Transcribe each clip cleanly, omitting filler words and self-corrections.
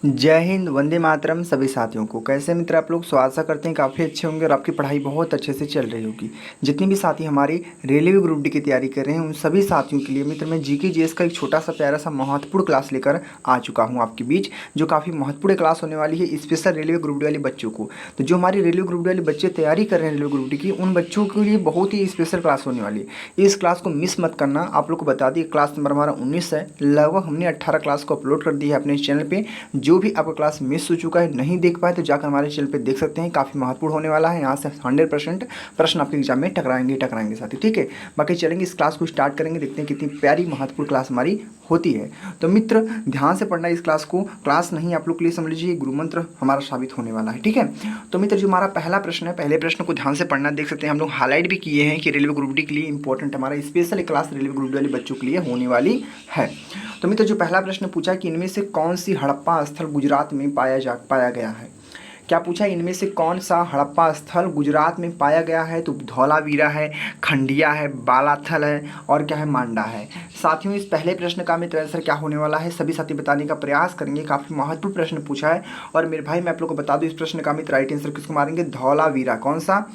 जय हिंद, वंदे मातरम सभी साथियों को। कैसे मित्र आप लोग? आशा करते हैं काफ़ी अच्छे होंगे और आपकी पढ़ाई बहुत अच्छे से चल रही होगी। जितने भी साथी हमारे रेलवे ग्रुप डी की तैयारी कर रहे हैं उन सभी साथियों के लिए मित्र मैं जीके जीएस का एक छोटा सा प्यारा सा महत्वपूर्ण क्लास लेकर आ चुका हूँ आपके बीच, जो काफ़ी महत्वपूर्ण क्लास होने वाली है स्पेशल रेलवे ग्रुप डी वाले बच्चों को। तो जो हमारे रेलवे ग्रुप डी वाले बच्चे तैयारी कर रहे हैं रेलवे ग्रुप डी की, उन बच्चों के लिए बहुत ही स्पेशल क्लास होने वाली है। इस क्लास को मिस मत करना। आप लोग को बता दिए क्लास नंबर हमारा 19 है। लगभग हमने 18 क्लास को अपलोड कर दी है अपने चैनल पे। जो भी आपका क्लास मिस हो चुका है, नहीं देख पाए, तो जाकर हमारे चैनल पे देख सकते हैं। काफ़ी महत्वपूर्ण होने वाला है। यहाँ से 100% प्रश्न आपके एग्जाम में टकराएंगे साथी, ठीक है। बाकी चलेंगे इस क्लास को स्टार्ट करेंगे, देखते हैं कितनी प्यारी महत्वपूर्ण क्लास हमारी होती है। तो मित्र ध्यान से पढ़ना इस क्लास को। क्लास नहीं आप लोग के लिए समझ लीजिए गुरु मंत्र हमारा साबित होने वाला है, ठीक है। तो मित्र जो हमारा पहला प्रश्न है, पहले प्रश्न को ध्यान से पढ़ना। देख सकते हैं हम लोग हाईलाइट भी किए हैं कि रेलवे ग्रुप डी के लिए इंपॉर्टेंट हमारा special class railway group D वाले बच्चों के लिए होने वाली है। तो मित्र जो पहला प्रश्न पूछा कि इनमें से कौन सी हड़प्पा स्थल गुजरात में पाया गया है। क्या पूछा? इनमें से कौन सा हड़प्पा स्थल गुजरात में पाया गया है? तो धौलावीरा है, खंडिया है, बालाथल है और क्या है, मांडा है। साथियों इस पहले प्रश्न का मित्र आंसर क्या होने वाला है, सभी साथी बताने का प्रयास करेंगे। काफ़ी महत्वपूर्ण प्रश्न पूछा है और मेरे भाई मैं आप लोग को बता दूं इस प्रश्न का मित्र राइट आंसर किसको मारेंगे? धौलावीरा। कौन सा?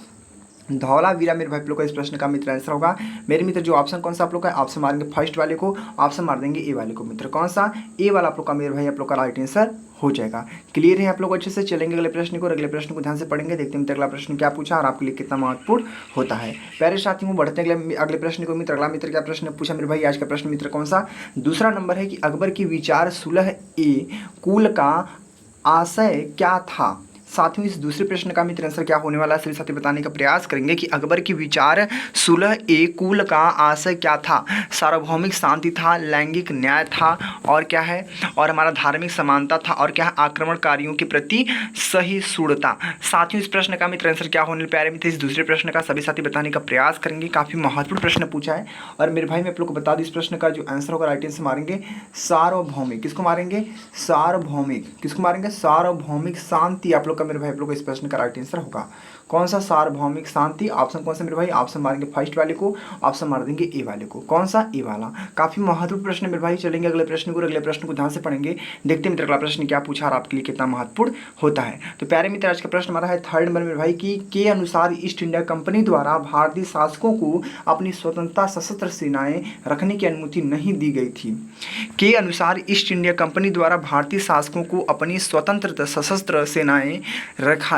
धौलावीरा मेरे भाई आप लोग का इस प्रश्न का मित्र आंसर होगा। मेरे मित्र जो ऑप्शन कौन सा आप लोग का ऑप्शन मारेंगे? फर्स्ट वाले को ऑप्शन मार देंगे ए वाले को। मित्र कौन सा? ए वाला आप लोग का मेरे भाई आप लोग का राइट आंसर हो जाएगा। क्लियर है आप लोग अच्छे से? चलेंगे अगले प्रश्न को और अगले प्रश्न को ध्यान से पढ़ेंगे, देखते हैं अगला प्रश्न क्या पूछा और आपके लिए कितना महत्वपूर्ण होता है। प्यारे साथियों बढ़ते हैं अगले प्रश्न को। मित्र अगला मित्र क्या प्रश्न पूछा मेरे भाई? आज का प्रश्न मित्र कौन सा? दूसरा नंबर है कि अकबर की विचार सुलह ए कुल का आशय क्या था। साथियों इस दूसरे प्रश्न का मित्र आंसर क्या होने वाला है, सभी साथी बताने का प्रयास करेंगे कि अकबर की विचार सुलह ए कुल का आशय क्या था। सार्वभौमिक शांति था, लैंगिक न्याय था और क्या है, और हमारा धार्मिक समानता था और क्या है, आक्रमणकारियों के प्रति सहिष्णुता। साथियों इस प्रश्न का मित्र आंसर क्या होने प्यारे मित्र, इस दूसरे प्रश्न का सभी साथी बताने का प्रयास करेंगे। काफ़ी महत्वपूर्ण प्रश्न पूछा है और मेरे भाई मैं आप लोग को बता दूं इस प्रश्न का जो आंसर होगा राइट आंसर मारेंगे सार्वभौमिक। किसको मारेंगे? सार्वभौमिक। किसको मारेंगे? सार्वभौमिक शांति आप लोग मेरे भाई आप लोग इस प्रश्न का राइट आंसर होगा। कौन सा? सार्वभौमिक शांति। ऑप्शन कौन सा मेरे भाई? ऑप्शन मारेंगे फर्स्ट वाले को, ऑप्शन मार देंगे ए वाले को। कौन सा? ए वाला। काफी महत्वपूर्ण प्रश्न मेरे भाई। चलेंगे अगले प्रश्न को, अगले प्रश्न को ध्यान से पढ़ेंगे, देखते हैं मित्र अगला प्रश्न क्या पूछा और आपके लिए कितना महत्वपूर्ण होता है। तो प्यारे मित्र आज का प्रश्न हमारा है थर्ड नंबर मेरे भाई की के अनुसार ईस्ट इंडिया कंपनी द्वारा भारतीय शासकों को अपनी स्वतंत्रता सशस्त्र सेनाएं रखने की अनुमति नहीं दी गई थी। के अनुसार ईस्ट इंडिया कंपनी द्वारा भारतीय शासकों को अपनी स्वतंत्र सशस्त्र सेनाएं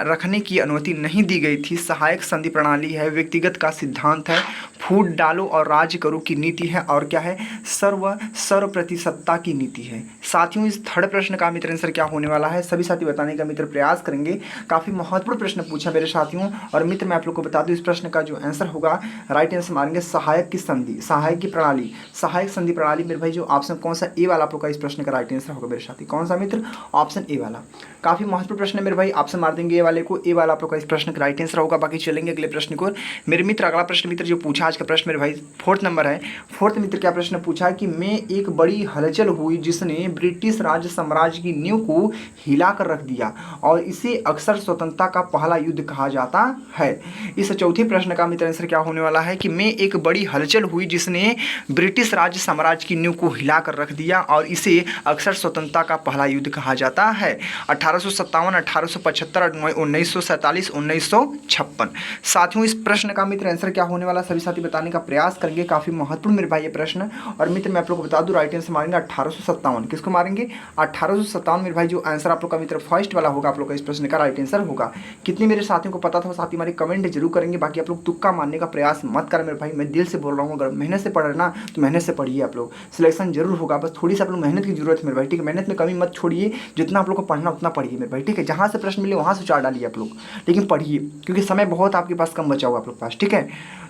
रखने की अनुमति नहीं दी गई थी। सहायक संधि प्रणाली है, व्यक्तिगत का सिद्धांत है, फूट डालो और राज्य करो की नीति है और क्या है, सर्वप्रतिसत्ता की नीति है। साथियों इस थर्ड प्रश्न का मित्र आंसर क्या होने वाला है, सभी साथी बताने का मित्र प्रयास करेंगे। काफी महत्वपूर्ण प्रश्न पूछा मेरे साथियों और मित्र मैं आप लोग को बता दूं इस प्रश्न का जो आंसर होगा राइट आंसर मारेंगे सहायक की संधि, सहायक की प्रणाली, सहायक संधि प्रणाली। मेरे भाई जो ऑप्शन कौन सा? ए वाला आप लोग का इस प्रश्न का राइट आंसर होगा मेरे साथी। कौन सा मित्र? ऑप्शन ए वाला। काफी महत्वपूर्ण प्रश्न है मेरे भाई, ऑप्शन मार देंगे ए वाले को, ए वाला आप लोग का इस प्रश्न का राइट आंसर होगा। बाकी चलेंगे अगले प्रश्न को। मेरे मित्र अगला प्रश्न मित्र जो पूछा आज का प्रश्न मेरे भाई फोर्थ नंबर है। फोर्थ मित्र क्या प्रश्न पूछा कि में एक बड़ी हलचल हुई जिसने ब्रिटिश राज साम्राज्य की नींव को हिलाकर रख दिया और इसे अक्सर स्वतंत्रता का पहला युद्ध कहा जाता है। इस चौथे प्रश्न का मित्र आंसर क्या होने वाला है कि में एक बड़ी हलचल हुई जिसने ब्रिटिश राज साम्राज्य की नींव को हिलाकर रख दिया और इसे अक्सर स्वतंत्रता का पहला युद्ध कहा जाता है। 1857, 1875, 1947, 1956। साथियों इस प्रश्न का मित्र आंसर क्या होने वाला, सभी साथी बताने का प्रयास करेंगे। काफी महत्वपूर्ण मेरे भाई ये प्रश्न और मित्र मैं आप लोग को बता दूं राइट आंसर मारेंगे 1857। किसको मारेंगे? 1857 मेरे भाई जो आंसर आप लोग का मित्र फर्स्ट वाला होगा आप लोग का इस प्रश्न का राइट आंसर होगा। कितने मेरे साथियों को पता था वो साथी हमारे कमेंट जरूर करेंगे। बाकी आप लोग तुक्का मारने का प्रयास मत करें मेरे भाई, मैं दिल से बोल रहा हूँ। अगर मेहनत से पढ़ रहे ना तो मेहनत से पढ़िए, आप लोग सिलेक्शन जरूर होगा। बस थोड़ी सी आप लोग मेहनत की जरूरत है मेरे भाई, ठीक है। मेहनत में कमी मत छोड़िए, जितना आप लोग को पढ़ना उतना पढ़िए मेरे भाई, ठीक है। जहाँ से प्रश्न मिले वहाँ से चार डालिए आप लोग, लेकिन पढ़िए क्योंकि समय बहुत आपके पास कम बचा हुआ आप लोग पास, ठीक है।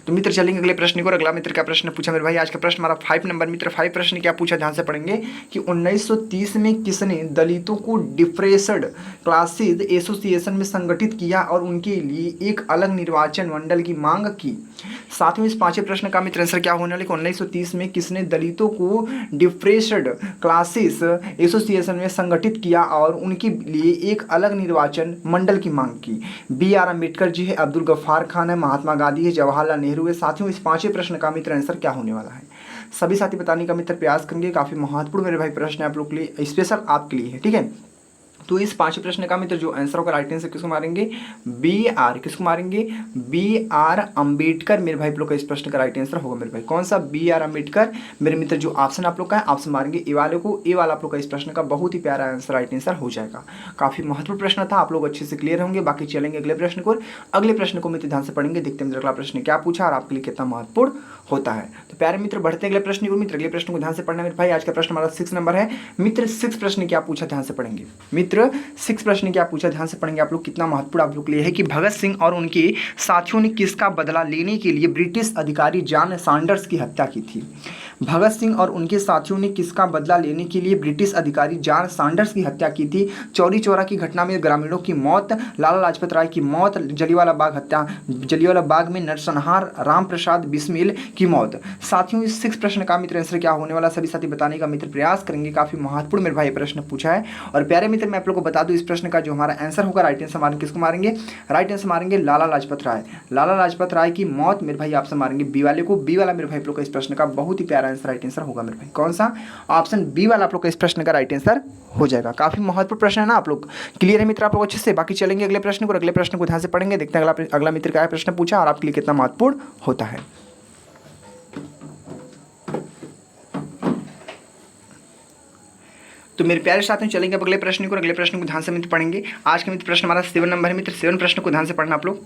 तो मित्र चलेंगे अगले प्रश्न को। अगला मित्र क्या प्रश्न पूछा मेरे भाई? आज का प्रश्न हमारा 5 नंबर मित्र 5 प्रश्न क्या पूछा ध्यान से पढ़ेंगे कि 1930 में किसने दलितों को डिप्रेस्ड क्लासेज एसोसिएशन में संगठित किया और उनके लिए एक अलग निर्वाचन मंडल की मांग की। साथ में इस पांचवें प्रश्न का मित्र आंसर क्या होने वाला है? 1930 में किसने दलितों को डिप्रेस्ड क्लासेस एसोसिएशन में संगठित किया और उनके लिए एक अलग निर्वाचन मंडल की मांग की। B.R. अम्बेडकर जी है, अब्दुल गफ्फार खान है, महात्मा गांधी है, जवाहरलाल नेहरू है। साथियों इस पांचवें प्रश्न का मित्र आंसर क्या होने वाला है, सभी साथी बताने का मित्र प्रयास करेंगे। काफी महत्वपूर्ण मेरे भाई प्रश्न है आप लोग के लिए, स्पेशल आपके लिए है, ठीक है। तो इस पांचवें प्रश्न का मित्र जो आंसर होगा राइट आंसर किसको मारेंगे, बी आर, किसको मारेंगे, बी आर अम्बेडकर मेरे भाई आप लोग का इस प्रश्न का राइट आंसर होगा मेरे भाई। कौन सा, बी आर अम्बेडकर मेरे मित्र। जो ऑप्शन आप लोग का है ऑप्शन मारेंगे ए वाले को, ए वाला आप लोग का इस प्रश्न का बहुत ही प्यारा आंसर राइट आंसर हो जाएगा। काफी महत्वपूर्ण प्रश्न था, आप लोग अच्छे से क्लियर होंगे। बाकी चलेंगे अगले प्रश्न को, अगले प्रश्न को मित्र ध्यान से पढ़ेंगे, देखते हैं मित्र अगला प्रश्न क्या पूछा और आपके लिए कितना महत्वपूर्ण होता है। तो प्यारे मित्र बढ़ते हैं अगले प्रश्न को मित्र, अगले प्रश्न को ध्यान से पढ़ना मेरे भाई। आज का प्रश्न हमारा 6 नंबर है मित्र। 6 प्रश्न क्या पूछा, ध्यान से पढ़ेंगे मित्र। 6 प्रश्न क्या पूछा, ध्यान से पढ़ेंगे। आप लोग कितना महत्वपूर्ण आप लोग के लिए है कि भगत सिंह और उनके साथियों ने किसका बदला लेने के लिए ब्रिटिश अधिकारी जॉन सैंडर्स की हत्या की थी। भगत सिंह और उनके साथियों ने किसका बदला लेने के लिए ब्रिटिश अधिकारी जॉन सैंडर्स की हत्या की थी। चौरी चौरा की घटना में ग्रामीणों की मौत, लाला लाजपत राय की मौत, जलियांवाला बाग हत्या, जलियांवाला बाग में नरसंहार, राम प्रसाद बिस्मिल की मौत। साथियों इस 6 प्रश्न का मित्र आंसर क्या होने वाला सभी साथी बताने का मित्र प्रयास करेंगे। काफी महत्वपूर्ण मेरे भाई प्रश्न पूछा है। और प्यारे मित्र मैं आप लोग को बता दूं इस प्रश्न का जो हमारा आंसर होगा राइट आंसर मारेंगे, किसको मारेंगे, राइट आंसर मारेंगे लाला लाजपत राय। लाला लाजपत राय की मौत मेरे भाई ऑप्शन मारेंगे बी वाले को, बी वाला मेरे भाई आप लोग का इस प्रश्न का बहुत ही प्यारा आंसर राइट आंसर होगा मेरे भाई। कौन सा, ऑप्शन बी वाला आप लोग का इस प्रश्न का राइट आंसर हो जाएगा। काफी महत्वपूर्ण प्रश्न है ना, आप लोग क्लियर है मित्र आप लोग अच्छे से। बाकी चलेंगे अगले प्रश्न को, अगले प्रश्न को ध्यान से पढ़ेंगे, देखते हैं अगला मित्र क्या प्रश्न पूछा और आपके लिए कितना महत्वपूर्ण होता है। तो मेरे प्यारे साथियों चलेंगे अब अगले प्रश्न को, अगले प्रश्न को ध्यान से मित्र पढ़ेंगे। आज का मित्र प्रश्न हमारा 7 नंबर है मित्र। 7 प्रश्न को ध्यान से पढ़ना आप लोग।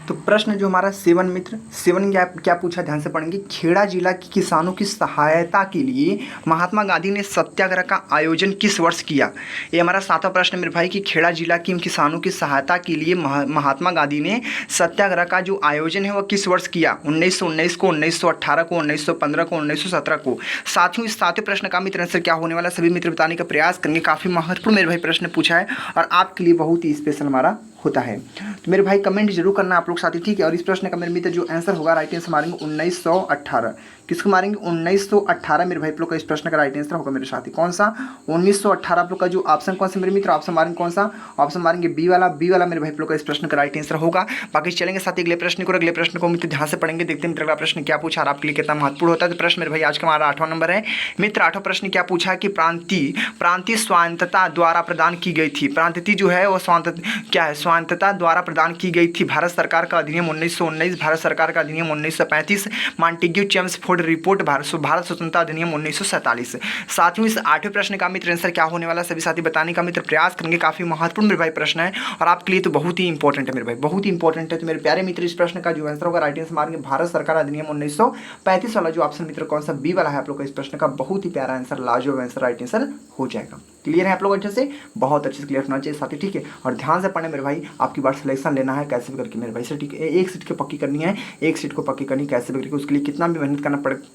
तो प्रश्न जो हमारा 7 मित्र, 7 क्या पूछा ध्यान से पढ़ेंगे। खेड़ा जिला के किसानों की सहायता के लिए महात्मा गांधी ने सत्याग्रह का आयोजन किस वर्ष किया। ये हमारा 7वां प्रश्न मेरे भाई कि खेड़ा जिला के किसानों की सहायता के लिए महात्मा गांधी ने सत्याग्रह का जो आयोजन है वह किस वर्ष किया। 1919 को, 1918 को, 1915 को, 1917 को। साथियों इस 7वें प्रश्न का मित्र आंसर क्या होने वाला सभी मित्र बताने का प्रयास करेंगे। काफी महत्वपूर्ण मेरे भाई प्रश्न पूछा है और आपके लिए बहुत ही स्पेशल हमारा होता है। तो मेरे भाई कमेंट जरूर करना आप लोग साथी, ठीक है। और इस प्रश्न का मेरे मित्र जो आंसर होगा राइट आंसर मारेंगे 1918। किसको मारेंगे, 1918 मेरे भाई आप लोग का इस प्रश्न का राइट आंसर होगा मेरे साथी। कौन सा, 1918 आप लोग का जो ऑप्शन कौन सा मेरे मित्र, ऑप्शन मारेंगे कौन सा, ऑप्शन मारेंगे बी वाला, बी वाला मेरे भाई आप लोग का इस प्रश्न का राइट आंसर होगा। बाकी चलेंगे साथी अगले प्रश्न को, अगले प्रश्न को मित्र ध्यान से पढ़ेंगे, देखते हैं मित्र अगला प्रश्न क्या पूछा और आपके लिए कितना महत्वपूर्ण होता है। तो प्रश्न मेरे भाई आज का हमारा 8वां नंबर है मित्र। 8वां प्रश्न क्या पूछा कि प्रांतीय स्वायत्तता द्वारा प्रदान की गई थी। प्रांतीय जो है वो क्या है, स्वायत्तता द्वारा प्रदान की गई थी। भारत सरकार का अधिनियम 1919, भारत सरकार का अधिनियम 1935, मॉन्टेग्यू चेम्सफोर्ड रिपोर्ट, भारत स्वतंत्रता अधिनियम 1947। साथियों इस 8वें प्रश्न का मित्र आंसर क्या होने वाला सभी साथी बताने का मित्र प्रयास करेंगे। काफी महत्वपूर्ण मेरे भाई प्रश्न है और आपके लिए तो बहुत ही इंपॉर्टेंट है मेरे भाई, बहुत ही इंपॉर्टेंट है। तो मेरे प्यारे मित्र इस प्रश्न का जो आंसर होगा राइट आंसर मारेंगे भारत सरकार अधिनियम 1935 वाला जो ऑप्शन मित्र कौन सा, बी वाला है आप लोग का इस प्रश्न का बहुत ही प्यारा आंसर, लाजवाब आंसर राइट आंसर हो जाएगा। क्लियर है आप लोग अच्छे से, बहुत अच्छे से क्लियर होना चाहिए साथी, ठीक है। और ध्यान से पढ़ने मेरे भाई, आपकी बार सिलेक्शन लेना है कैसे भी करके मेरे भाई से, ठीक है। एक सीट को पक्की करनी है, एक सीट को पक्की करनी कैसे भी करके, उसके लिए कितना भी मेहनत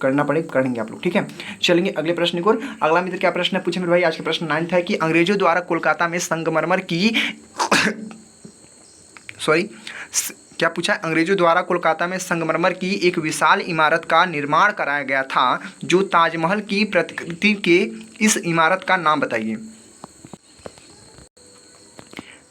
करना पड़े करेंगे आप लोग, ठीक है। चलेंगे अगले प्रश्न को। अगला मित्र क्या प्रश्न है पूछे मेरे भाई, आज का प्रश्न 9 है कि अंग्रेजों द्वारा कोलकाता में संगमरमर की क्या पूछा, अंग्रेजों द्वारा कोलकाता में संगमरमर की एक विशाल इमारत का निर्माण कराया गया था जो ताजमहल की प्रतिकृति के, इस इमारत का नाम बताइए।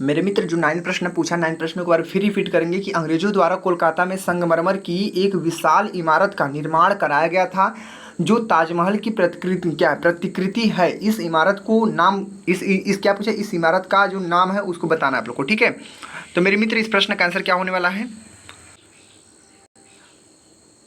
मेरे मित्र जो 9 प्रश्न पूछा, 9 प्रश्नों को बार फिर रिपीट करेंगे कि अंग्रेजों द्वारा कोलकाता में संगमरमर की एक विशाल इमारत का निर्माण कराया गया था जो ताजमहल की प्रतिकृति है, इस इमारत को नाम, इस क्या पूछा, इस इमारत का जो नाम है उसको बताना है आप लोग को, ठीक है। तो मेरे मित्र इस प्रश्न का आंसर क्या होने वाला है।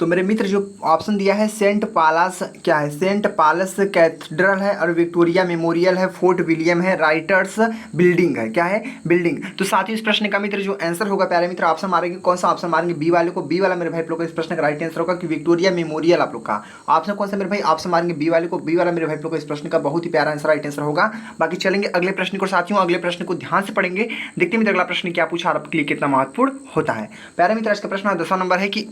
तो मेरे मित्र जो ऑप्शन दिया है सेंट पालस, क्या है, सेंट पालस कैथेड्रल है और विक्टोरिया मेमोरियल है, फोर्ट विलियम है, राइटर्स बिल्डिंग है, क्या है, बिल्डिंग। तो साथ ही इस प्रश्न का मित्र जो आंसर होगा प्यारे मित्र ऑप्शन मारेंगे कौन सा, ऑप्शन मारेंगे बी वाले को, बी वाला मेरे भाई आप लोग का इस प्रश्न का राइट आंसर होगा कि विक्टोरिया मेमोरियल आप लोग का ऑप्शन कौन सा मेरे भाई, ऑप्शन मारेंगे बी वाले को, बी वाला मेरे भाई आप लोग का इस प्रश्न का बहुत ही प्यारा आंसर राइट आंसर होगा। बाकी चलेंगे अगले प्रश्न को साथियों, अगले प्रश्न को ध्यान से पढ़ेंगे, देखते मित्र अगला प्रश्न क्या पूछा और आपके लिए कितना महत्वपूर्ण होता है। प्यारे मित्र आज का प्रश्न 10वां नंबर है कि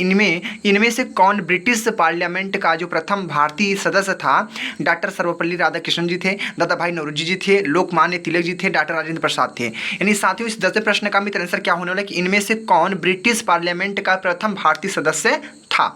इनमें से कौन ब्रिटिश पार्लियामेंट का जो प्रथम भारतीय सदस्य था। डॉक्टर सर्वपल्ली राधाकृष्णन जी थे, दादा भाई नौरोजी जी थे, लोकमान्य तिलक जी थे, डॉक्टर राजेंद्र प्रसाद थे। यानी साथियों इस 10वें प्रश्न का मित्र आंसर क्या होने वाला है कि इनमें से कौन ब्रिटिश पार्लियामेंट का प्रथम भारतीय सदस्य था।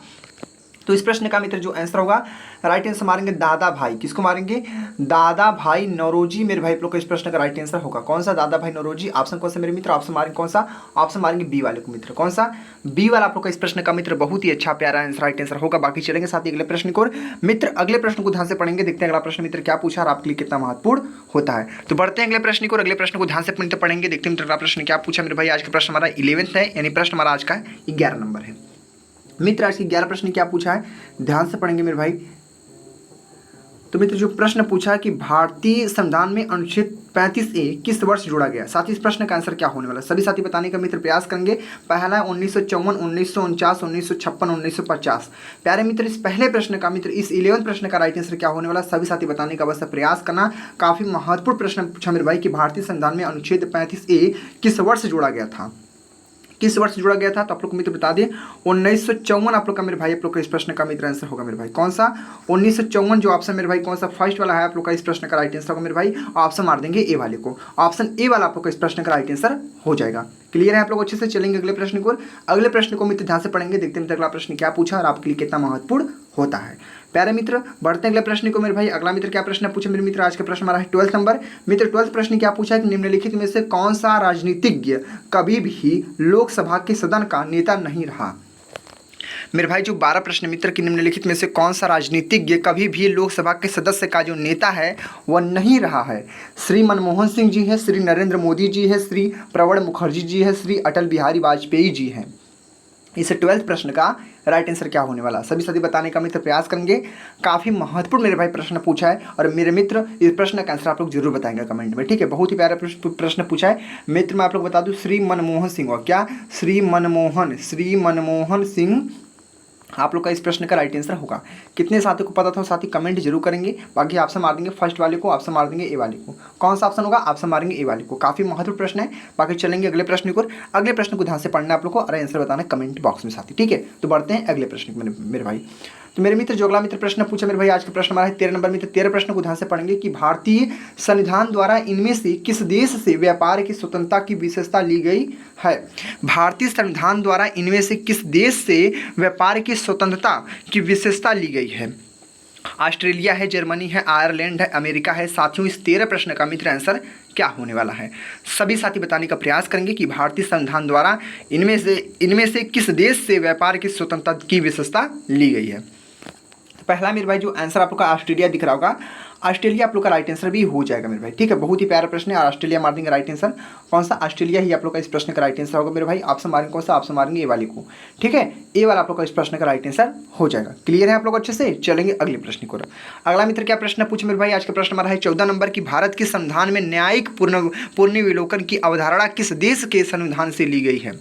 तो इस प्रश्न का मित्र जो आंसर होगा, राइट आंसर मारेंगे दादा भाई। किसको मारेंगे? दादा भाई नौरोजी मेरे भाई आप लोग का इस प्रश्न का राइट आंसर होगा। कौन सा? दादा भाई नौरोजी। ऑप्शन कौन सा मेरे मित्र? ऑप्शन मारेंगे कौन सा? ऑप्शन मारेंगे बी वाले को मित्र। कौन सा? बी वाला आप लोग का इस प्रश्न का मित्र बहुत ही अच्छा प्यारा आंसर राइट आंसर होगा। बाकी चलेंगे साथ ही अगले प्रश्न को मित्र। अगले प्रश्न को ध्यान से पढ़ेंगे, देखते हैं अगला प्रश्न मित्र क्या पूछा और आपके लिए कितना महत्वपूर्ण होता है। तो बढ़ते हैं अगले प्रश्न को, अगले प्रश्न को ध्यान से पढ़ेंगे, देखते हैं मित्र अगला प्रश्न क्या पूछा मेरे भाई। आज का प्रश्न हमारा 11th है, यानी प्रश्न हमारा आज का 11 नंबर है मित्र। आज की 11 प्रश्न क्या पूछा है, ध्यान से पढ़ेंगे मेरे भाई। तो मित्र जो प्रश्न पूछा है कि भारतीय संविधान में अनुच्छेद 35A किस वर्ष जोड़ा गया। साथ ही इस प्रश्न का आंसर क्या होने वाला, सभी साथी बताने का मित्र प्रयास करेंगे। पहला 1954, 1949, 1956, 1950। प्यारे मित्र इस पहले प्रश्न का मित्र, इस 11 प्रश्न का राइट आंसर क्या होने वाला, सभी साथी बताने का अवश्य प्रयास करना। काफी महत्वपूर्ण प्रश्न पूछा मेरे भाई कि भारतीय संविधान में अनुच्छेद 35A किस वर्ष जोड़ा गया था, किस वर्ष जुड़ा गया था। तो आप लोग को मित्र बता दें 1954 आप लोग का मेरे भाई, आप लोग का इस प्रश्न का मित्र आंसर होगा मेरे भाई। कौन सा? 1954 जो ऑप्शन मेरे भाई कौन सा फर्स्ट वाला है आप लोग का इस प्रश्न का राइट आंसर होगा मेरे भाई। ऑप्शन मार देंगे ए वाले को, ऑप्शन ए वाला आप लोग का इस प्रश्न का राइट आंसर हो जाएगा। क्लियर है आप लोग अच्छे से। चलेंगे अगले प्रश्न को, अगले प्रश्न को मित्र ध्यान से पढ़ेंगे, देखते हैं अगला प्रश्न क्या पूछा और आपके लिए कितना महत्वपूर्ण होता है। प्यारे मित्र बढ़ते हैं अगले प्रश्न को मेरे भाई। अगला मित्र क्या प्रश्न पूछे मेरे मित्र, आज का प्रश्न हमारा है 12th नंबर मित्र। 12th प्रश्न क्या पूछा है कि निम्नलिखित में से कौन सा राजनीतिज्ञ कभी भी लोकसभा के सदन का नेता नहीं रहा। मेरे भाई जो 12 प्रश्न मित्र की निम्नलिखित में से कौन सा राजनीतिज्ञ कभी भी लोकसभा के सदस्य का जो नेता है वह नहीं रहा है। श्री मनमोहन सिंह जी है, श्री नरेंद्र मोदी जी है, श्री प्रणब मुखर्जी जी है, श्री अटल बिहारी वाजपेयी जी हैं। इस 12th प्रश्न का राइट आंसर क्या होने वाला, सभी सभी बताने का मित्र प्रयास करेंगे। काफ़ी महत्वपूर्ण मेरे भाई प्रश्न पूछा है और मेरे मित्र इस प्रश्न का आंसर आप लोग जरूर बताएंगे कमेंट में, ठीक है। बहुत ही प्यारा प्रश्न पूछा है मित्र। मैं आप लोग बता दूं श्री मनमोहन सिंह, और क्या श्री मनमोहन सिंह आप लोग का इस प्रश्न का राइट आंसर होगा। कितने साथियों को पता था साथी कमेंट जरूर करेंगे। बाकी ऑप्शन मार देंगे फर्स्ट वाले को, ऑप्शन मार देंगे ए वाले को। कौन सा ऑप्शन होगा, ऑप्शन मारेंगे ए वाले को। काफी महत्वपूर्ण प्रश्न है। बाकी चलेंगे अगले प्रश्न को, अगले प्रश्न को ध्यान से पढ़ना आप लोग को और आंसर बताना कमेंट बॉक्स में साथी, ठीक है। तो बढ़ते हैं अगले प्रश्न को मेरे भाई। तो मेरे मित्र जो अगला मित्र प्रश्न पूछा मेरे भाई, आज का प्रश्न हमारा है 13 नंबर मित्र। 13 प्रश्न को ध्यान से पढ़ेंगे कि भारतीय संविधान द्वारा इनमें से किस देश से व्यापार की स्वतंत्रता की विशेषता ली गई है। भारतीय संविधान द्वारा इनमें से किस देश से व्यापार की स्वतंत्रता की विशेषता ली गई है। ऑस्ट्रेलिया है, जर्मनी है, आयरलैंड है, अमेरिका है। साथियों इस 13 प्रश्न का मित्र आंसर क्या होने वाला है, सभी साथी बताने का प्रयास करेंगे कि भारतीय संविधान द्वारा इनमें से किस देश से व्यापार की स्वतंत्रता की विशेषता ली गई है। पहला मेरे भाई जो आंसर आप लोग का ऑस्ट्रेलिया दिख रहा होगा, ऑस्ट्रेलिया आप लोग का राइट आंसर भी हो जाएगा मेरे भाई, ठीक है। बहुत ही प्यारा प्रश्न है और ऑस्ट्रेलिया मार देंगे राइट आंसर। कौन सा? ऑस्ट्रेलिया ही आप लोग का इस प्रश्न का राइट आंसर होगा मेरे भाई। ऑप्शन मारेंगे कौन सा, ऑप्शन मारेंगे ए वाले को, ठीक है। ए वाला आप लोग का इस प्रश्न का राइट आंसर हो जाएगा। क्लियर है आप लोग अच्छे से। चलेंगे अगले प्रश्न को। अगला मित्र क्या प्रश्न पूछे मेरे भाई, आज का प्रश्न हमारा है 14 नंबर की भारत के संविधान में न्यायिक पुनर्विलोकन की अवधारणा किस देश के संविधान से ली गई है।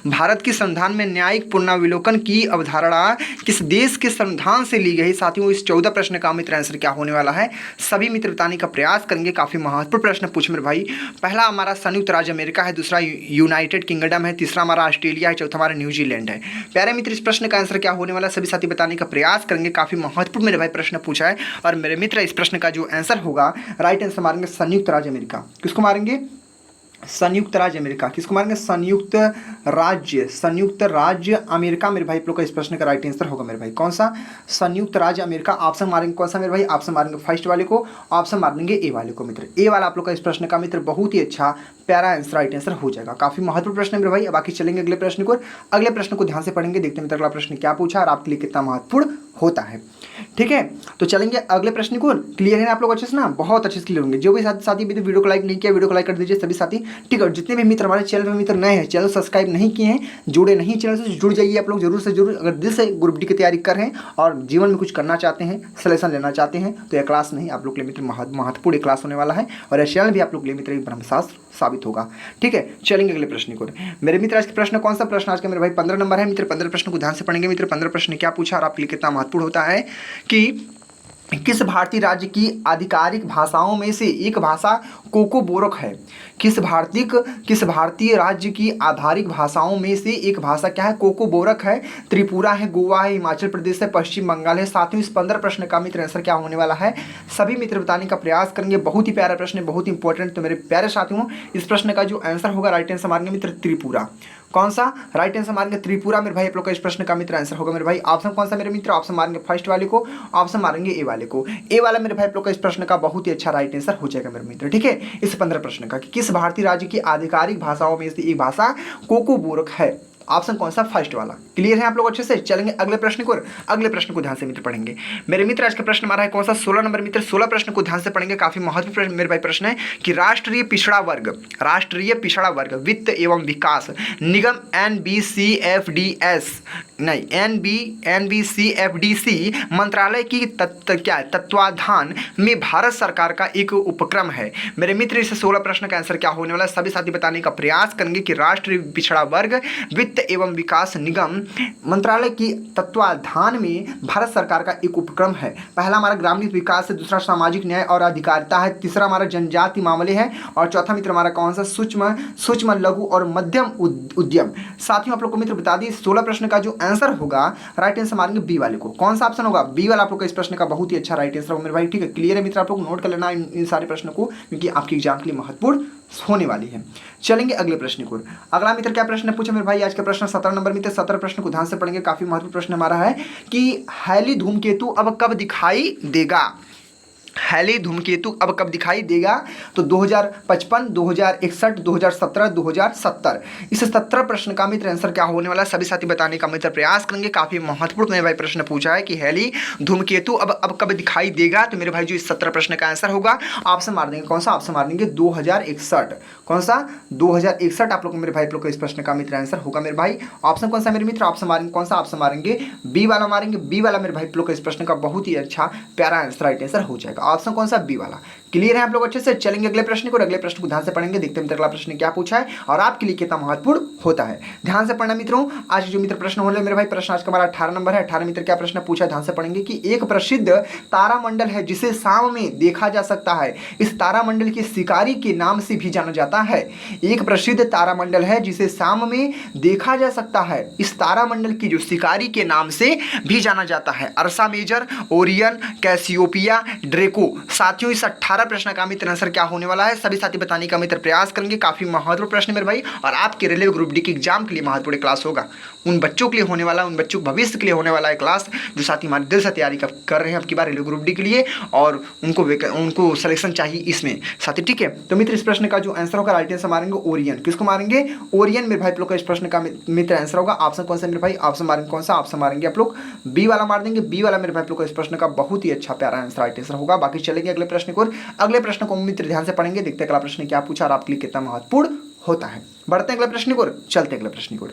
भारत के संविधान में न्यायिक पुनर्विलोकन की अवधारणा किस देश के संविधान से ली गई। साथियों इस 14 प्रश्न का मित्र आंसर क्या होने वाला है, सभी मित्र बताने का प्रयास करेंगे। काफी महत्वपूर्ण प्रश्न पूछे मेरे भाई। पहला हमारा संयुक्त राज्य अमेरिका है, दूसरा यूनाइटेड किंगडम है, तीसरा हमारा ऑस्ट्रेलिया है, चौथा हमारा न्यूजीलैंड है। प्यारे मित्र इस प्रश्न का आंसर क्या होने वाला, सभी साथी बताने का प्रयास करेंगे। काफी महत्वपूर्ण मेरे भाई प्रश्न पूछा है और मेरे मित्र इस प्रश्न का जो आंसर होगा राइट आंसर मारेंगे संयुक्त राज्य अमेरिका। किसको मारेंगे? संयुक्त राज्य अमेरिका। किसको मारेंगे? संयुक्त राज्य अमेरिका मेरे भाई लोग का इस प्रश्न का राइट आंसर होगा मेरे भाई। कौन सा? संयुक्त राज्य अमेरिका। ऑप्शन मारेंगे कौन सा मेरे भाई, ऑप्शन मारेंगे फर्स्ट वाले को, ऑप्शन मार देंगे ए वाले को मित्र। ए वाला आप लोग का इस प्रश्न का मित्र बहुत ही अच्छा प्यारा आंसर राइट आंसर हो जाएगा। काफी महत्वपूर्ण प्रश्न है मेरे भाई। बाकी चलेंगे अगले प्रश्न को, अगले प्रश्न को ध्यान से पढ़ेंगे, देखते हैं अगला प्रश्न क्या पूछा और आपके लिए कितना महत्वपूर्ण होता है, ठीक है। तो चलेंगे अगले प्रश्न को। क्लियर है आप लोग अच्छे से ना, बहुत अच्छे से क्लियर होंगे। जो भी साथी वीडियो को लाइक नहीं किया वीडियो को लाइक कर दीजिए सभी साथी, ठीक है। जितने भी मित्र हमारे चैनल पर मित्र नए हैं, चैनल सब्सक्राइब नहीं किए हैं, जुड़े नहीं चैनल से, जुड़ जाइए आप लोग जरूर से जरूर। अगर दिल से ग्रुप डी की तैयारी कर रहे हैं और जीवन में कुछ करना चाहते हैं, सलेक्शन लेना चाहते हैं, तो यह क्लास नहीं आप लोग के लिए मित्र महत्वपूर्ण क्लास होने वाला है और यह चैनल भी आप लोग के लिए मित्र ब्रह्मशास्त्र साबित होगा, ठीक है। चलेंगे अगले प्रश्न को। मेरे मित्र आज के प्रश्न कौन सा प्रश्न आज का मेरे भाई 15 नंबर है मित्र। 15 प्रश्न को ध्यान से पढ़ेंगे मित्र। 15 प्रश्न क्या पूछा और आपके लिए कितना महत्वपूर्ण होता है कि किस भारतीय राज्य की आधिकारिक भाषाओं में से एक भाषा कोकोबोरक है? किस भारतीय राज्य की आधारिक भाषाओं में से एक भाषा क्या है? कोकोबोरक है। त्रिपुरा है, गोवा है, हिमाचल प्रदेश है, पश्चिम बंगाल है। साथियों, इस 15 प्रश्न का मित्र आंसर क्या होने वाला है? सभी मित्र बताने का प्रयास करेंगे। बहुत ही प्यारा प्रश्न है, बहुत इंपॉर्टेंट। तो मेरे प्यारे साथियों, इस प्रश्न का जो आंसर होगा राइट आंसर मारेंगे मित्र त्रिपुरा। कौन सा? राइट आंसर मारेंगे त्रिपुरा मेरे भाई। आप लोग का इस प्रश्न का मित्र आंसर होगा मेरे भाई। ऑप्शन कौन सा मेरे मित्र? ऑप्शन मारेंगे फर्स्ट वाले को, ऑप्शन मारेंगे ए वाले को। ए वाला मेरे भाई आप लोग का इस प्रश्न का बहुत ही अच्छा राइट आंसर हो जाएगा मेरे मित्र। ठीक है, इस 15 प्रश्न का कि किस भारतीय राज्य की आधिकारिक भाषाओं में से एक भाषा कोकोबोरक है? ऑप्शन कौन सा? फर्स्ट वाला। क्लियर है आप लोग अच्छे से? चलेंगे अगले प्रश्न को। अगले प्रश्न को ध्यान से मित्र पढ़ेंगे मेरे मित्र। आज का प्रश्न हमारा है कौन सा? 16 नंबर मित्र। 16 प्रश्न को ध्यान से पढ़ेंगे। काफी महत्वपूर्ण मेरे भाई प्रश्न है कि राष्ट्रीय पिछड़ा वर्ग वित्त एवं विकास निगम NBCFDC मंत्रालय की तत्वाधान में भारत सरकार का एक उपक्रम है मेरे मित्र। इस 16 प्रश्न का आंसर क्या होने वाला है? सभी साथी बताने का प्रयास करेंगे कि राष्ट्रीय पिछड़ा वर्ग वित्त एवं विकास निगम मंत्रालय की तत्वाधान में भारत सरकार का एक उपक्रम है। पहला हमारा ग्रामीण विकास है, दूसरा सामाजिक न्याय और अधिकारिता है, तीसरा हमारा जनजाति मामले है और चौथा मित्र हमारा कौन सा? सूक्ष्म लघु और मध्यम उद्यम। साथियों, आप लोग को मित्र बता दी 16 प्रश्न का जो आंसर होगा राइट आंसर मारेंगे बी वाले को। कौन सा ऑप्शन होगा? बी वाला आप लोग का इस प्रश्न का बहुत ही अच्छा राइट आंसर होगा मेरे भाई। ठीक है, क्लियर है मित्र? आप लोग नोट कर लेना इन सारे प्रश्नों को, क्योंकि आपके एग्जाम के लिए महत्वपूर्ण होने वाली है। चलेंगे अगले प्रश्न को। अगला मित्र क्या प्रश्न पूछा मेरे भाई? आज का प्रश्न 17 नंबर मित्र। 17 प्रश्न को ध्यान से पढ़ेंगे। काफी महत्वपूर्ण प्रश्न हमारा है कि हैली धूमकेतु अब कब दिखाई देगा? हैली धूमकेतु अब कब दिखाई देगा? तो 2055, 2061, 2017, 2070। इस 17 प्रश्न का मित्र आंसर क्या होने वाला है? सभी साथी बताने का मित्र प्रयास करेंगे। काफी महत्वपूर्ण मेरे भाई प्रश्न पूछा है कि हैली धूमकेतु अब कब दिखाई देगा। तो मेरे भाई जो इस 17 प्रश्न का आंसर होगा ऑप्शन मार देंगे। कौन सा ऑप्शन मार देंगे? 2061। कौन सा? 2061 आप लोग मेरे भाई लोग को इस प्रश्न का मित्र आंसर होगा मेरे भाई। ऑप्शन कौन सा मेरे मित्र? ऑप्शन मारेंगे कौन सा? ऑप्शन मारेंगे बी वाला मारेंगे। बी वाला मेरे भाई लोग का इस प्रश्न का बहुत ही अच्छा प्यारा आंसर राइट आंसर हो जाएगा। ऑप्शन कौन सा? बी वाला। क्लियर है आप लोग अच्छे से? चलेंगे अगले प्रश्न को। अगले प्रश्न को ध्यान से पढ़ेंगे, देखते हैं अगला प्रश्न क्या पूछा है और आपके लिए कितना महत्वपूर्ण होता है। ध्यान से पढ़ना मित्रों। आज जो मित्र प्रश्न होने मेरे भाई, प्रश्न आज का हमारा 18 नंबर है। 18 मित्र क्या प्रश्न पूछा है? ध्यान से पढ़ेंगे कि एक प्रसिद्ध तारामंडल है जिसे शाम में देखा जा सकता है। इस तारामंडल के शिकारी के नाम से भी जाना जाता है। एक प्रसिद्ध तारामंडल है जिसे शाम में देखा जा सकता है। इस तारामंडल की जो शिकारी के नाम से भी जाना जाता है। अर्सा मेजर, ओरियन, कैसियोपिया, ड्रेको। साथियों, इस 18 प्रश्न का मित्र आंसर क्या होने वाला है? सभी साथी बताने का मित्र प्रयास करेंगे। काफी महत्वपूर्ण प्रश्न मेरे भाई और आपके रेलवे ग्रुप डी के एग्जाम के लिए महत्वपूर्ण क्लास होगा। उन बच्चों के लिए होने वाला, उन बच्चों के भविष्य के लिए होने वाला है क्लास जो साथी हमारे दिल से तैयारी कर रहे हैं आपकी बार रेलवे ग्रुप डी के लिए और उनको सिलेक्शन चाहिए इसमें साथी। ठीक है, तो मित्र इस प्रश्न का जो आंसर होगा राइट आंसर मारेंगे ओरियन। किसको मारेंगे? ओरियन मेरे भाई लोग का इस प्रश्न का मित्र आंसर होगा। ऑप्शन कौन सा मेरे भाई? ऑप्शन मारेंगे कौन सा? ऑप्शन मारेंगे आप लोग बी वाला मार देंगे। बी वाला मेरे भाई लोग का इस प्रश्न का बहुत ही अच्छा प्यारा आंसर राइट आंसर होगा। बाकी चलेंगे अगले प्रश्न को। अगले प्रश्न को मित्र ध्यान से पढ़ेंगे, देखते हैं अगला प्रश्न क्या पूछा और आपके लिए कितना महत्वपूर्ण होता है। बढ़ते हैं अगले प्रश्न को, चलते हैं अगले प्रश्न को।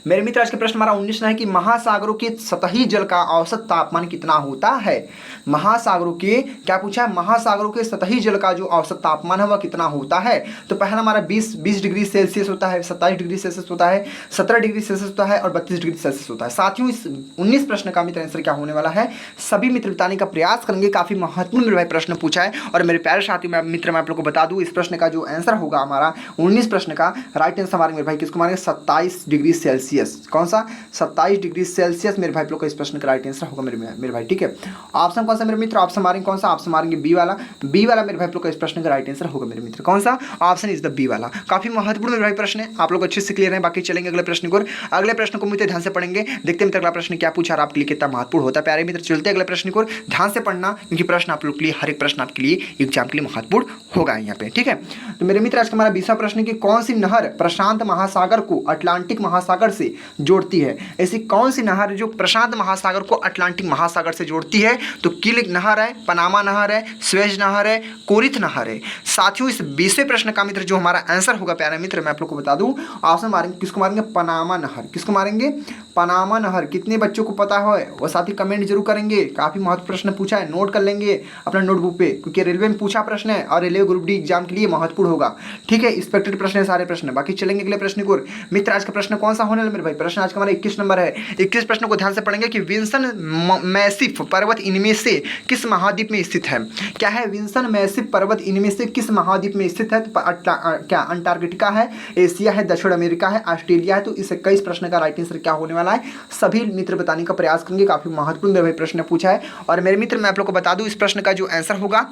मेरे मित्र आज का प्रश्न हमारा 19 है कि महासागरों के सतही जल का औसत तापमान कितना होता है? महासागरों के क्या पूछा है? महासागरों के सतही जल का जो औसत तापमान है वह कितना होता है? तो पहला हमारा 20 डिग्री सेल्सियस होता है, 27 डिग्री सेल्सियस होता है, 17 डिग्री सेल्सियस होता है और 32 डिग्री सेल्सियस होता है। साथियों, इस 19 प्रश्न का मित्र आंसर क्या होने वाला है? सभी मित्र बताने का प्रयास करेंगे। काफी महत्वपूर्ण मेरे भाई प्रश्न पूछा है और मेरे प्यारे साथियों मित्र मैं आप लोग को बता दूं, इस प्रश्न का जो आंसर होगा हमारा 19 प्रश्न का राइट आंसर हमारे मेरे भाई किसको मारेंगे? 27 डिग्री सेल्सियस। कौन सा? 27 डिग्री सेल्सियस मेरे भाई लोग का इस प्रश्न का राइट आंसर होगा मेरे भाई। ठीक है, ऑप्शन कौन सा मेरे मित्र? ऑप्शन मारेंगे कौन सा? ऑप्शन मारेंगे बी वाला। बी वाला मेरे भाई लोग का इस प्रश्न का राइट आंसर होगा मेरे मित्र। कौन सा? ऑप्शन इज द बी वाला। काफी महत्वपूर्ण मेरे भाई प्रश्न है, आप लोग अच्छे से क्लियर है। बाकी चलेंगे अगले प्रश्न को। अगले प्रश्न को मित्र ध्यान से पढ़ेंगे, देखते हैं अगला प्रश्न क्या पूछा और आपके लिए कितना महत्वपूर्ण होता है। प्यारे मित्र चलते हैं अगले प्रश्न को, ध्यान से पढ़ना क्योंकि प्रश्न आप लोग के लिए, हर एक प्रश्न आपके लिए एग्जाम के लिए महत्वपूर्ण होगा यहाँ पे। ठीक है, तो मेरे मित्र आज का हमारा 20वां प्रश्न कि कौन सी नहर प्रशांत महासागर को अटलांटिक महासागर से जोड़ती है? ऐसी कौन सी नहर जो प्रशांत महासागर को अटलांटिक महासागर से जोड़ती है? तो किल नहर है, पनामा नहर है, स्वेज नहर है, कोरिथ नहर है। साथियों, इस 20वें प्रश्न का मित्र जो हमारा आंसर होगा प्यारे मित्र मैं आप लोग को बता दूं, ऑप्शन मारेंगे किसको मारेंगे? पनामा नहर। किसको मारेंगे? पनामा नहर। कितने बच्चों को पता है वो साथी कमेंट जरूर करेंगे। काफी महत्वपूर्ण प्रश्न पूछा है, नोट कर लेंगे अपना नोटबुक पे क्योंकि रेलवे में पूछा प्रश्न है और रेलवे ग्रुप डी एग्जाम के लिए महत्वपूर्ण होगा। ठीक है, एक्सपेक्टेड प्रश्न है सारे प्रश्न। बाकी चलेंगे अगले प्रश्न को। मित्र आज का प्रश्न कौन सा होने मेरे भाई प्रश्न आज का हमारा 21 नंबर है। 21 प्रश्न को ध्यान से पढ़ेंगे कि विंसन मैसिफ पर्वत इनमें से किस महाद्वीप में स्थित है। क्या है विंसन मैसिफ पर्वत इनमें से किस महाद्वीप में स्थित है। तो क्या अंटार्कटिका है, एशिया है, दक्षिण अमेरिका है, ऑस्ट्रेलिया है। तो इस 21 प्रश्न का राइट आंसर क्या होने वाला है सभी मित्र बताने का प्रयास करेंगे। काफी महत्वपूर्ण मेरे भाई प्रश्न पूछा है। और मेरे मित्र मैं आप लोग को बता दूं इस प्रश्न का जो आंसर होगा,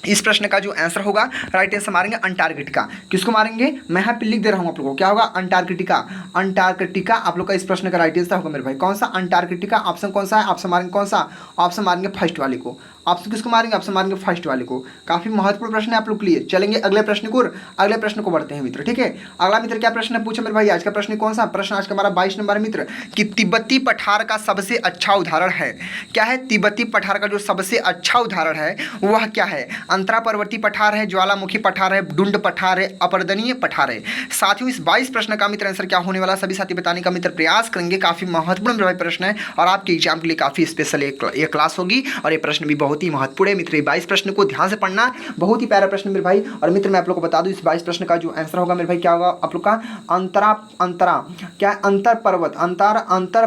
इस प्रश्न का जो आंसर होगा राइट आंसर मारेंगे अंटार्कटिका। किसको मारेंगे मैं यहाँ पे लिख दे रहा हूँ आप लोगों को, क्या होगा अंटार्कटिका। अंटार्कटिका आप लोग का इस प्रश्न का राइट आंसर होगा मेरे भाई। कौन सा अंटार्कटिका, ऑप्शन कौन सा है, ऑप्शन मारेंगे कौन सा, ऑप्शन मारेंगे फर्स्ट वाले को। ऑप्शन किसको मारेंगे, ऑप्शन मारेंगे फर्स्ट वाले को। काफी महत्वपूर्ण प्रश्न है आप लोग के लिए। चलेंगे अगले प्रश्न को, अगले प्रश्न को बढ़ते हैं मित्र, ठीक है। अगला मित्र क्या प्रश्न पूछे मेरे भाई आज का प्रश्न कौन सा प्रश्न आज का हमारा 22 नंबर मित्र कि तिब्बती पठार का सबसे अच्छा उदाहरण है। क्या है तिब्बती पठार का जो सबसे अच्छा उदाहरण है वह क्या है। अंतरा पर्वतीय पठार है, ज्वालामुखी पठार है, डुंड पठार है, अपरदनीय पठार है। साथियों इस 22 प्रश्न का मित्र आंसर क्या होने वाला सभी साथी बताने का मित्र प्रयास करेंगे। काफी महत्वपूर्ण मेरे भाई प्रश्न है और आपके एग्जाम के लिए काफी स्पेशल एक क्लास होगी और ये प्रश्न भी बहुत ही महत्वपूर्ण है मित्र। 22 प्रश्न को ध्यान से पढ़ना, बहुत ही प्यारा प्रश्न मेरे भाई। और मित्र मैं आप लोग को बता दूं इस 22 प्रश्न का जो आंसर होगा मेरे भाई क्या होगा आप लोग का अंतरा क्या अंतर पर्वत अंतर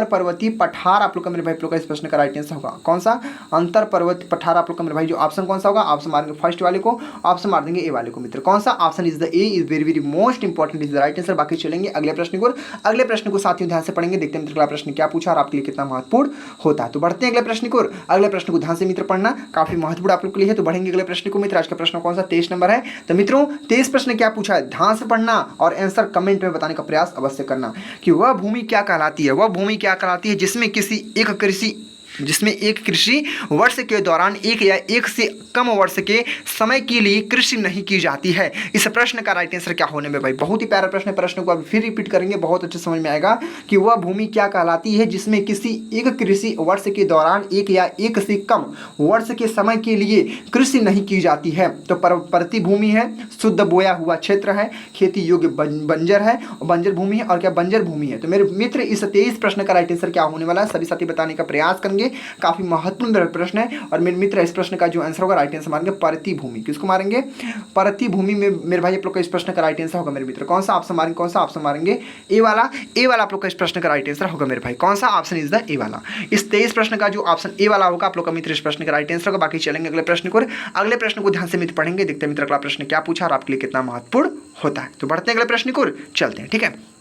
पर्वतीय पठार आप लोग का मेरे भाई आप लोग का इस प्रश्न का राइट आंसर होगा। कौन सा अंतर पर्वतीय पठार आप लोग का मेरे भाई जो ऑप्शन कौन सा होगा, ऑप्शन मारेंगे फर्स्ट वाले को, ऑप्शन मार देंगे ए वाले को मित्र। कौन सा option is the A is very very most important is the right answer. बाकी चलेंगे अगले प्रश्न को, अगले प्रश्न को साथियों ध्यान से पढ़ेंगे, देखते हैं मित्र अगला प्रश्न क्या पूछा और आपके लिए कितना महत्वपूर्ण होता है। तो बढ़ते हैं अगले प्रश्न को, अगले प्रश्न को ध्यान से मित्र पढ़ना काफी महत्वपूर्ण आप लोग के लिए है। तो बढ़ेंगे अगले प्रश्न को मित्र। आज का प्रश्न कौन सा 23 नंबर है। तो मित्रों 23 प्रश्न क्या पूछा है ध्यान से पढ़ना और आंसर कमेंट में बताने का प्रयास अवश्य करना कि वह भूमि क्या कहलाती है। वह भूमि क्या कहलाती है जिसमें एक कृषि वर्ष के दौरान एक या एक से कम वर्ष के समय के लिए कृषि नहीं की जाती है। इस प्रश्न का राइट आंसर क्या होने में भाई बहुत ही प्यारा प्रश्न है। प्रश्न को अब फिर रिपीट करेंगे, बहुत अच्छे समझ में आएगा कि वह भूमि क्या कहलाती है जिसमें किसी एक कृषि वर्ष के दौरान एक या एक से कम वर्ष के समय के लिए कृषि नहीं की जाती है। तो प्रति भूमि है, शुद्ध बोया हुआ क्षेत्र है, खेती योग्य बंजर है, बंजर भूमि है और क्या बंजर भूमि है। तो मेरे मित्र इस 23 प्रश्न का राइट आंसर क्या होने वाला है सभी साथी बताने का प्रयास करेंगे। काफी महत्वपूर्ण प्रश्न है और मेरे मित्र इस प्रश्न का जो आंसर होगा राइट आंसर मारेंगे परती भूमि। किसको मारेंगे परती भूमि में मेरे भाई आप लोग का इस प्रश्न का राइट आंसर होगा मेरे मित्र। कौन सा ऑप्शन मारेंगे, कौन सा ऑप्शन मारेंगे ए वाला आप लोग का इस प्रश्न का राइट आंसर होगा मेरे भाई। कौन सा ऑप्शन इज द ए वाला। इस 23 प्रश्न का जो ऑप्शन ए वाला होगा आप लोग का मित्र इस प्रश्न का राइट आंसर होगा। बाकी चलेंगे अगले प्रश्न को, अगले प्रश्न को ध्यान से मित्र पढ़ेंगे, देखते हैं मित्र अगला प्रश्न क्या पूछा और आपके लिए कितना महत्वपूर्ण होता है। तो बढ़ते हैं अगले प्रश्न को, चलते हैं, ठीक है।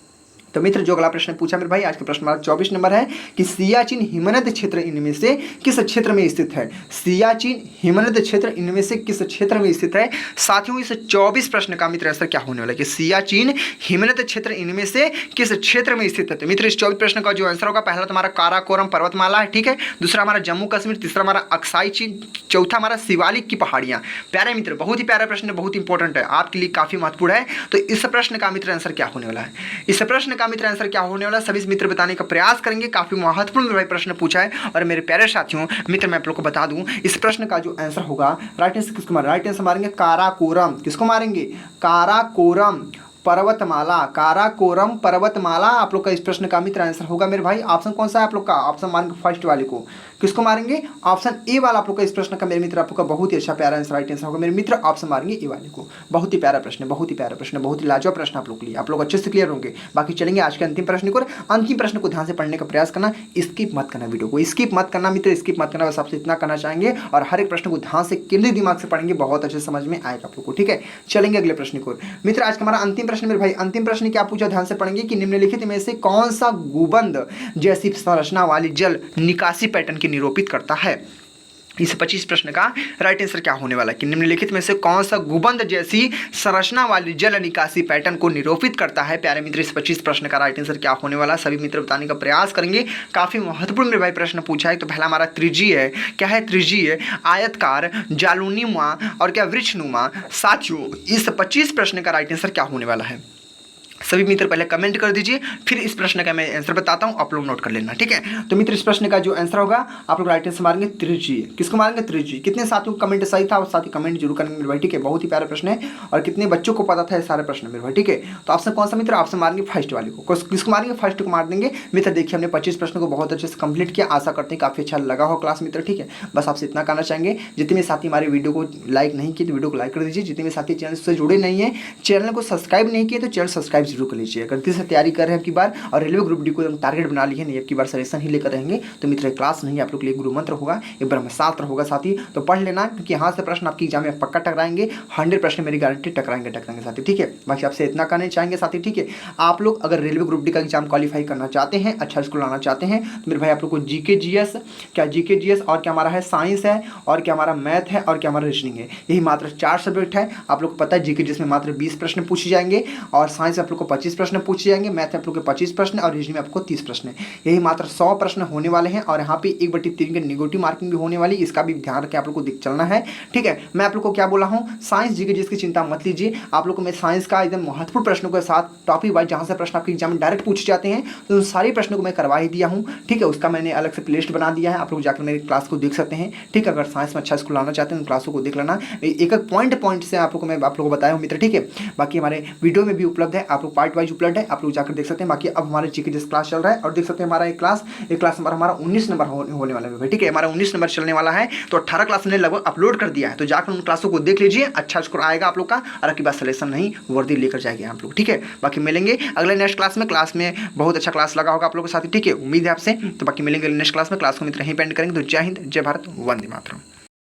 तो मित्र जो अगला प्रश्न पूछा मेरे भाई आज का प्रश्न हमारा 24 नंबर है कि सियाचिन हिमनद क्षेत्र इनमें से किस क्षेत्र में स्थित है। सियाचिन हिमनद क्षेत्र इनमें से किस क्षेत्र में स्थित है। साथियों इस 24 प्रश्न का मित्र आंसर क्या होने वाला है कि सियाचिन हिमनद क्षेत्र इनमें से किस क्षेत्र में स्थित है। तो मित्र इस 24 प्रश्न का जो आंसर होगा पहला तो हमारा काराकोरम पर्वतमाला है, ठीक है। दूसरा हमारा जम्मू कश्मीर, तीसरा हमारा अक्साई चीन, चौथा हमारा शिवालिक की पहाड़ियां। प्यारे मित्र बहुत ही प्यारा प्रश्न, बहुत इंपॉर्टेंट है आपके लिए, काफी महत्वपूर्ण है। तो इस प्रश्न का मित्र आंसर क्या होने वाला है, इस प्रश्न का मित्र आंसर क्या होने वाला सभी मित्र बताने का प्रयास करेंगे। काफी महत्वपूर्ण प्रश्न पूछा है और मेरे प्यारे साथियों मित्र मैं आप लोग को बता दूं इस प्रश्न का जो आंसर होगा राइट आंसर किसको मारेंगे, राइट आंसर मारेंगे काराकोरम। किसको मारेंगे काराकोरम पर्वतमाला, काराकोरम पर्वतमाला आप लोग का इस प्रश्न का मित्र आंसर होगा मेरे भाई। ऑप्शन कौन सा है आप लोग का, ऑप्शन मारेंगे फर्स्ट वाले को। किसको मारेंगे ऑप्शन ए वाला आप लोग का इस प्रश्न का मेरे मित्र आप लोग का बहुत ही अच्छा प्यारा आंसर राइट आंसर होगा मेरे मित्र। ऑप्शन मारेंगे ए वाले को। बहुत ही प्यारा प्रश्न, बहुत ही प्यारा प्रश्न, बहुत ही लाजवाब प्रश्न आप लोग के लिए, आप लोग अच्छे से क्लियर होंगे। बाकी चलेंगे आज के अंतिम प्रश्न को, अंतिम प्रश्न को ध्यान से पढ़ने का प्रयास करना, स्किप मत करना, वीडियो को स्किप मत करना मित्र, स्किप मत करना, बस आपसे इतना करना चाहेंगे और हर एक प्रश्न को ध्यान से केंद्रीय दिमाग से पढ़ेंगे, बहुत अच्छे समझ में आएगा आप लोग को, ठीक है। चलेंगे अगले प्रश्न को मित्र। आज का हमारा अंतिम प्रश्न मेरे भाई, अंतिम प्रश्न क्या पूछा ध्यान से पढ़ेंगे कि निम्नलिखित में से कौन सा गुंबद जैसी संरचना वाली जल निकासी पैटर्न की निरूपित करता है। इस 25 प्रश्न का राइट आंसर क्या होने वाला है कि निम्नलिखित में से कौन सा गुंबद जैसी संरचना वाली जल निकासी पैटर्न को निरूपित करता है। प्यारे मित्र इस 25 प्रश्न का राइट आंसर क्या होने वाला सभी मित्र बताने का प्रयास करेंगे। काफी महत्वपूर्ण मेरे भाई प्रश्न पूछा है। तो पहला हमारा त्रिज्यीय है, क्या है त्रिज्यीय, आयतकार, जालूनुमा और क्या वृक्षनुमा। साथियों इस 25 प्रश्न का राइट आंसर क्या होने वाला है सभी मित्र पहले कमेंट कर दीजिए, फिर इस प्रश्न का मैं आंसर बताता हूं, आप लोग नोट कर लेना, ठीक है। तो मित्र इस प्रश्न का जो आंसर होगा आप लोग राइट आंसर मारेंगे त्रिज्यीय। किसको मारेंगे त्रिज्यीय। कितने साथियों को कमेंट सही था और साथ ही कमेंट जरूर करेंगे मेरे भाई, ठीक है। बहुत ही प्यारा प्रश्न है और कितने बच्चों को पता था ये सारे प्रश्न मेरे भाई, ठीक है। तो ऑप्शन कौन सा मित्र, ऑप्शन मारेंगे फर्स्ट वाले को। किसको मारेंगे फर्स्ट को मार देंगे मित्र। देखिए हमने 25 प्रश्न को बहुत अच्छे से कंप्लीट किया, आशा करते हैं काफी अच्छा लगा हो क्लास मित्र, ठीक है। बस आपसे इतना करना चाहेंगे, जितने भी साथी हमारे वीडियो को लाइक नहीं किए तो वीडियो को लाइक कर दीजिए, जितने भी साथी चैनल से जुड़े नहीं है, चैनल को सब्सक्राइब नहीं किए तो चैनल सब्सक्राइब जरूर कर लीजिए। अगर दिल से तैयारी कर रहे हैं आपकी बार और रेलवे ग्रुप डी को एकदम टारगेट बना लिए नहीं, आपकी बार सजेशन ही लेकर रहेंगे, तो मित्र क्लास नहीं आप लोग के लिए गुरु मंत्र होगा, एक ब्रह्मशास्त्र होगा साथी। तो पढ़ लेना, क्योंकि यहाँ से प्रश्न आपकी एग्जाम में पक्का टकराएंगे, 100% मेरी गारंटी टकराएंगे साथी, ठीक है। बाकी आपसे इतना कहना चाहेंगे साथी, ठीक है। आप लोग अगर रेलवे ग्रुप डी का एग्जाम क्वालिफाई करना चाहते हैं, अच्छा स्कूल आना चाहते हैं, तो मेरे भाई आप लोग को जीके जीएस और क्या हमारा है साइंस है, और क्या हमारा मैथ है, और क्या हमारा रीजनिंग है, यही मात्र 4 सब्जेक्ट है। आप लोग को पता है जीके जीएस में मात्र 20 प्रश्न पूछे जाएंगे, और साइंस आप लोग को 25 प्रश्न पूछे जाएंगे, मैथ आप लोग को 25 प्रश्न, और रीजनिंग में आपको 30 प्रश्न, यही मात्र 100 प्रश्न होने वाले हैं। और यहाँ पे 1/3 के नेगेटिव मार्किंग भी होने वाली, इसका भी ध्यान रखें, आप लोग को देख चलना है, ठीक है। मैं आप लोग को क्या बोला हूँ, साइंस जीके जीएस की चिंता मत लीजिए, आप लोग को मैं साइंस का एकदम महत्वपूर्ण प्रश्नों के साथ टॉपिक वाइज जहाँ से प्रश्न आपके एग्जाम में डायरेक्ट पूछे जाते हैं, तो उन सारे प्रश्नों को मैं करवा ही दिया हूँ, ठीक है। उसका मैंने अलग से प्लेलिस्ट बना दिया है, आप लोग जाकर मेरी क्लास को देख सकते हैं, ठीक है। अगर साइंस में अच्छा स्कूल आना चाहते हैं उन क्लासों को देख लेना, एक एक पॉइंट से आप लोग को मैं आप लोगों को बताया हूँ मित्र, ठीक है। बाकी हमारे वीडियो में भी उपलब्ध है, आप लोग पार्ट वाइज उपलब्ध है, आप लोग जाकर देख सकते हैं। बाकी अब हमारे जीके जीएस क्लास चल रहा है, और देख सकते हैं हमारा एक क्लास नंबर हमारा 19 नंबर होने वाला है, ठीक है। हमारा 19 नंबर चलने वाला है, तो 18 क्लास ने लगभग अपलोड कर दिया है, तो जाकर उन क्लासों को देख लीजिए, अच्छा स्कोर आएगा आप लोग का, और आपकी बात सिलेक्शन नहीं वर्दी लेकर जाएंगे आप लोग, ठीक है। बाकी मिलेंगे अगले नेक्स्ट क्लास में बहुत अच्छा क्लास लगा होगा आप लोगों के साथ, ठीक है। उम्मीद है आपसे, तो बाकी मिलेंगे नेक्स्ट क्लास में। क्लास को मित्र यहीं पेंड करेंगे। तो जय हिंद, जय भारत, वंदे मातरम।